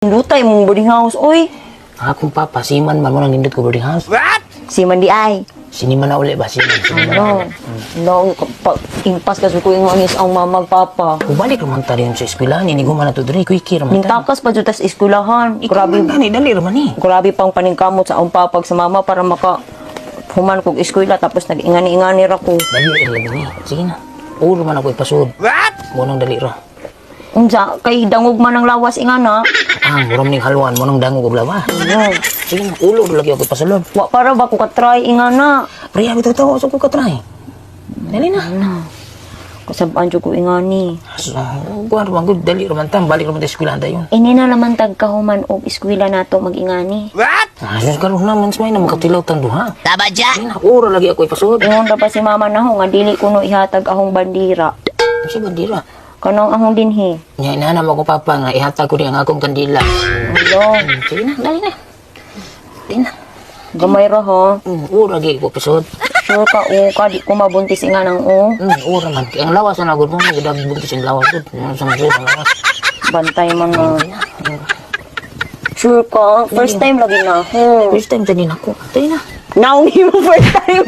Lutay mong boarding house, oy. Akong papa, siman man mo nang nindot ko boarding house. Si Mandi ay. Siniman na uli ba? Siniman Ano? na. No, impas kasi ko yung angis ang mamag papa. Balik naman tayo sa eskwelahan, hindi ko man na ito dali, quickie raman tayo. Nintakas pa dyan tas eskulahan. Ikaw man gani, dali raman eh. Grabe pang paningkamot sa ang papag sa mama para maka human kog eskwela tapos nag-ingani-ingani ra ko. Dali raman eh. Sige na. Ulo man ako ipasud. Munang dali ra. Unsa kay dangog man ang lawas ingana. Muram ning halwan, munang dangog og lawa. Ano? Sige na, ulo lagi ako ipasulod. Wa para ba ko ka-try ingana. Priya, bitaw tawo, so ko katry. Dali na. Kasabaan jud ko ingani. So, kuwan raman good, dali raman tam, balik raman tayo eskwelahan tayo. Ini na laman tag kahuman og eskwela nato mag-ingani. Sus karon naman sa may na makatilaw tang duha. Tama dyan. Sige na, uro lagi ako ipasud. Ingon ra pa si mama na nga dili kuno ihatag ahong bandira. Si bandira. Kanang ahong dinhi. Nya inanam ako papa nga ihatag ko di ang akong kandila. Hello. Sige na, dali na. Dali na. Gamay ra ha. Uro lagi ako ipasud. Sure ka o ka di ko mabuntis nga ng o. Uro man. Ang lawas na nagod mo, gadag buntis ang lawas gud. Sa mga ang lawas. Bantay man na. Sure ka? First time lagi na ako. First time tani nako. Dali na. Now, mo first time.